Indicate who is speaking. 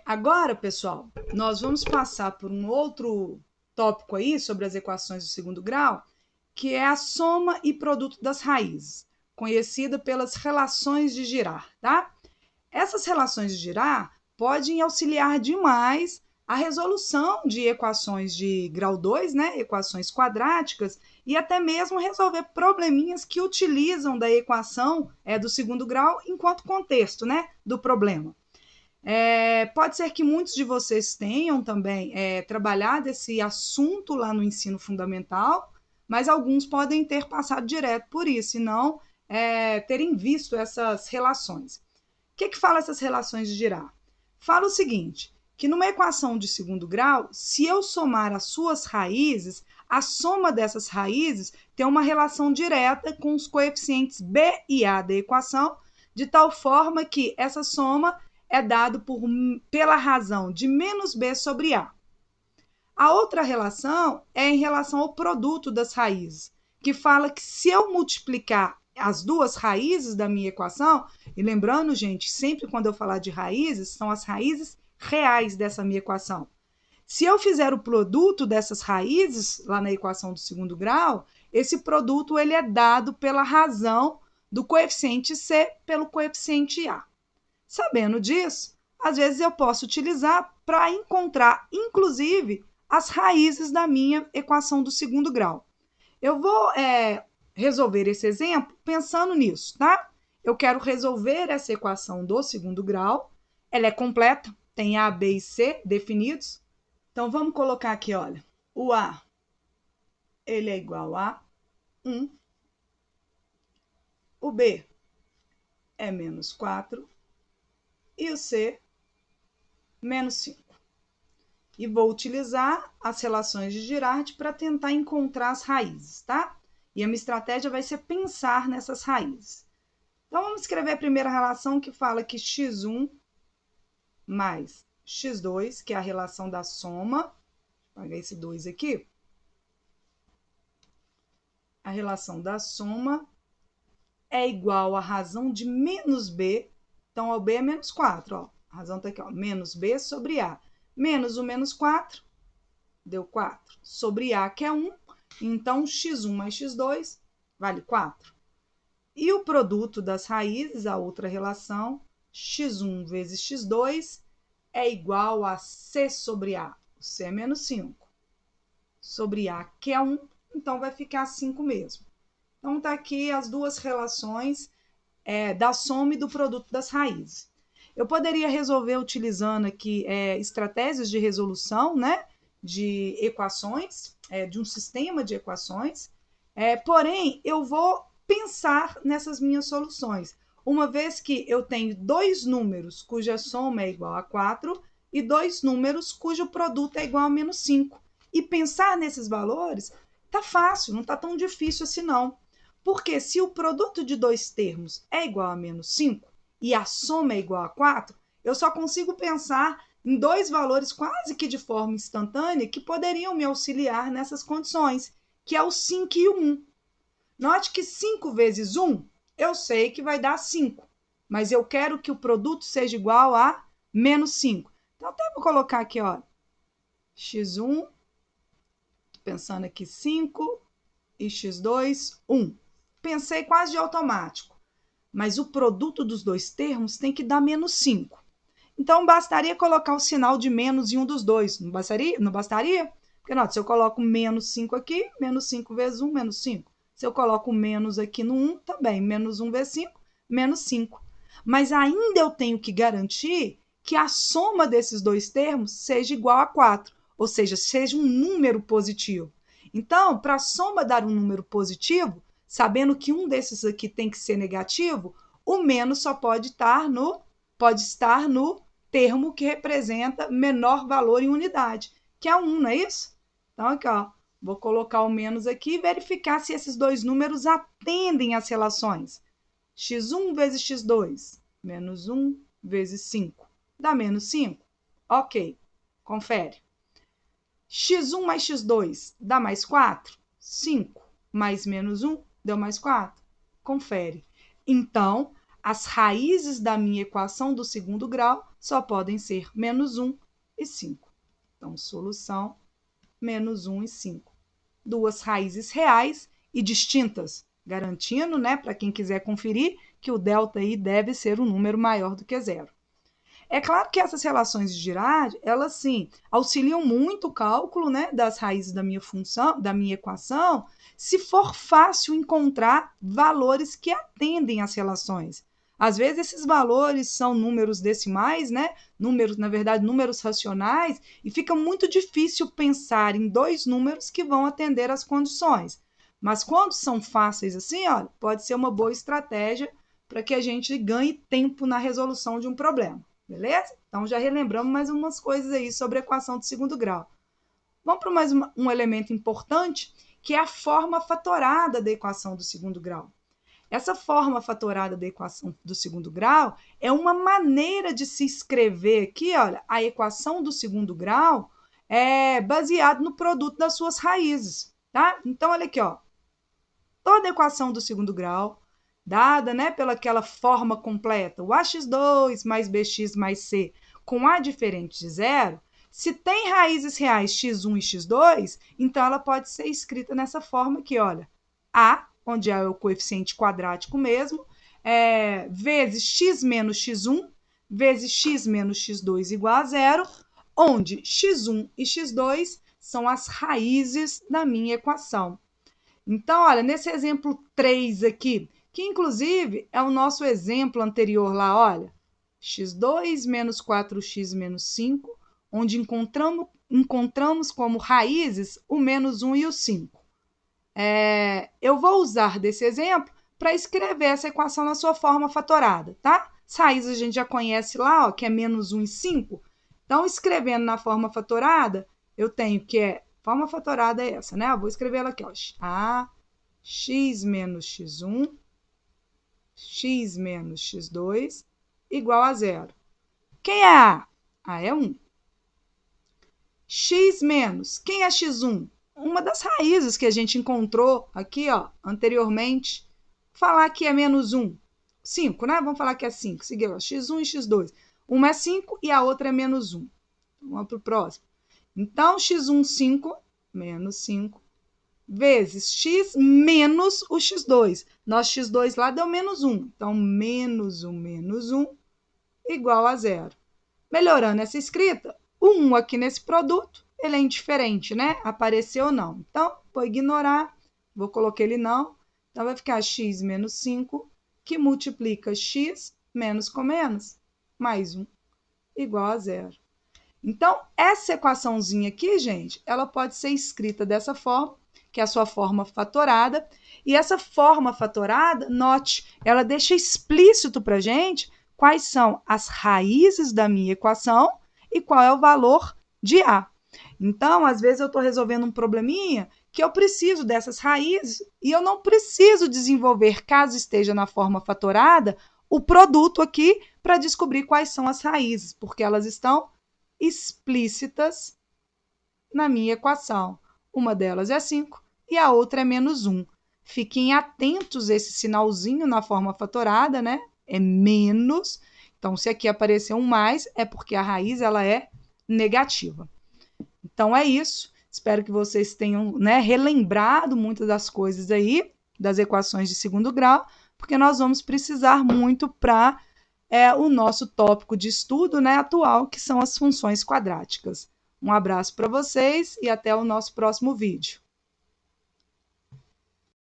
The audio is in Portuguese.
Speaker 1: Agora, pessoal, nós vamos passar por um outro tópico aí sobre as equações do segundo grau, que é a soma e produto das raízes, conhecida pelas relações de Girard, tá? Essas relações de Girard podem auxiliar demais a resolução de equações de grau 2, né, equações quadráticas, e até mesmo resolver probleminhas que utilizam da equação do segundo grau enquanto contexto, né, do problema. Pode ser que muitos de vocês tenham também trabalhado esse assunto lá no ensino fundamental, mas alguns podem ter passado direto por isso e não terem visto essas relações. O que fala essas relações de Girard? Fala o seguinte, que numa equação de segundo grau, se eu somar as suas raízes, a soma dessas raízes tem uma relação direta com os coeficientes b e a da equação, de tal forma que essa soma é dado pela razão de menos b sobre a. A outra relação é em relação ao produto das raízes, que fala que se eu multiplicar as duas raízes da minha equação, e lembrando, gente, sempre quando eu falar de raízes, são as raízes reais dessa minha equação. Se eu fizer o produto dessas raízes lá na equação do segundo grau, esse produto ele é dado pela razão do coeficiente c pelo coeficiente a. Sabendo disso, às vezes eu posso utilizar para encontrar, inclusive, as raízes da minha equação do segundo grau. Eu vou resolver esse exemplo pensando nisso, tá? Eu quero resolver essa equação do segundo grau. Ela é completa, tem A, B e C definidos. Então, vamos colocar aqui, olha, o A, ele é igual a 1. O B é menos 4. E o C, menos 5. E vou utilizar as relações de Girard para tentar encontrar as raízes, tá? E a minha estratégia vai ser pensar nessas raízes. Então, vamos escrever a primeira relação que fala que x1 mais x2, que é a relação da soma. Vou apagar esse 2 aqui. A relação da soma é igual à razão de menos b. Então, o b é menos 4, ó. A razão está aqui, ó, menos b sobre a. Menos o menos 4, deu 4. Sobre a, que é 1, então x1 mais x2 vale 4. E o produto das raízes, a outra relação, x1 vezes x2 é igual a c sobre a. O c é menos 5. Sobre a, que é 1, então vai ficar 5 mesmo. Então, tá aqui as duas relações da soma e do produto das raízes. Eu poderia resolver utilizando aqui estratégias de resolução, né, de equações, de um sistema de equações, porém, eu vou pensar nessas minhas soluções, uma vez que eu tenho dois números cuja soma é igual a 4 e dois números cujo produto é igual a menos 5. E pensar nesses valores tá fácil, não tá tão difícil assim não. Porque se o produto de dois termos é igual a menos 5 e a soma é igual a 4, eu só consigo pensar em dois valores quase que de forma instantânea que poderiam me auxiliar nessas condições, que é o 5 e o 1. Note que 5 vezes 1, eu sei que vai dar 5, mas eu quero que o produto seja igual a menos 5. Então, até vou colocar aqui, ó, x1, pensando aqui 5 e x2, 1. Pensei quase de automático, mas o produto dos dois termos tem que dar menos 5. Então, bastaria colocar o sinal de menos em um dos dois, não bastaria? Não bastaria? Porque, nota, se eu coloco menos 5 aqui, menos 5 vezes 1, menos 5. Se eu coloco menos aqui no 1, também, menos 1 vezes 5, menos 5. Mas ainda eu tenho que garantir que a soma desses dois termos seja igual a 4, ou seja, seja um número positivo. Então, para a soma dar um número positivo, sabendo que um desses aqui tem que ser negativo, o menos só pode estar no termo que representa menor valor em unidade, que é 1, não é isso? Então, aqui, ó, vou colocar o menos aqui e verificar se esses dois números atendem às relações. x1 vezes x2, menos 1 vezes 5, dá menos 5? Ok, confere. x1 mais x2 dá mais 4? 5 mais menos 1 deu mais 4? Confere. Então, as raízes da minha equação do segundo grau só podem ser menos 1 e 5. Então, solução, menos 1 e 5. Duas raízes reais e distintas, garantindo, né, para quem quiser conferir, que o ΔI deve ser um número maior do que zero. É claro que essas relações de Girard, elas sim, auxiliam muito o cálculo, né, das raízes da minha função, da minha equação, se for fácil encontrar valores que atendem às relações. Às vezes esses valores são números decimais, né? Números, na verdade, números racionais, e fica muito difícil pensar em dois números que vão atender às condições. Mas quando são fáceis assim, ó, pode ser uma boa estratégia para que a gente ganhe tempo na resolução de um problema. Beleza? Então, já relembramos mais umas coisas aí sobre a equação de segundo grau. Vamos para mais um elemento importante, que é a forma fatorada da equação do segundo grau. Essa forma fatorada da equação do segundo grau é uma maneira de se escrever aqui, olha, a equação do segundo grau é baseado no produto das suas raízes, tá? Então, olha aqui, ó. Toda equação do segundo grau dada, né, pela aquela forma completa, o ax2 mais bx mais c com a diferente de zero, se tem raízes reais x1 e x2, então ela pode ser escrita nessa forma aqui, olha, a, onde é o coeficiente quadrático mesmo, vezes x menos x1, vezes x menos x2 igual a zero, onde x1 e x2 são as raízes da minha equação. Então, olha, nesse exemplo 3 aqui, que inclusive é o nosso exemplo anterior lá, olha, x2 menos 4x menos 5, onde encontramos como raízes o menos 1 e o 5. Eu vou usar desse exemplo para escrever essa equação na sua forma fatorada, tá? As raízes a gente já conhece lá, ó, que é menos 1 e 5. Então, escrevendo na forma fatorada, eu tenho que forma fatorada é essa, né? Eu vou escrever ela aqui, ó. X menos x1, x menos x2, igual a zero. Quem é A? A é 1. X menos, quem é x1? Uma das raízes que a gente encontrou aqui, ó, anteriormente. Falar que é menos 1. 5, né? Vamos falar que é 5. Seguiu, x1 e x2. Uma é 5 e a outra é menos 1. Vamos para o próximo. Então, x1, 5, menos 5, vezes x menos o x2. Nosso x2 lá deu menos 1. Então, menos o menos 1 igual a zero. Melhorando essa escrita, o 1 aqui nesse produto, ele é indiferente, né? Apareceu ou não. Então, vou ignorar, vou colocar ele não. Então, vai ficar x menos 5, que multiplica x menos com menos, mais 1, igual a zero. Então, essa equaçãozinha aqui, gente, ela pode ser escrita dessa forma, que é a sua forma fatorada. E essa forma fatorada, note, ela deixa explícito para a gente quais são as raízes da minha equação e qual é o valor de A. Então, às vezes eu estou resolvendo um probleminha que eu preciso dessas raízes e eu não preciso desenvolver, caso esteja na forma fatorada, o produto aqui para descobrir quais são as raízes, porque elas estão explícitas na minha equação. Uma delas é 5 e a outra é menos 1. Fiquem atentos a esse sinalzinho na forma fatorada, né? É menos. Então, se aqui aparecer um mais, é porque a raiz ela é negativa. Então, é isso. Espero que vocês tenham, né, relembrado muitas das coisas aí, das equações de segundo grau, porque nós vamos precisar muito para o nosso tópico de estudo, né, atual, que são as funções quadráticas. Um abraço para vocês e até o nosso próximo vídeo.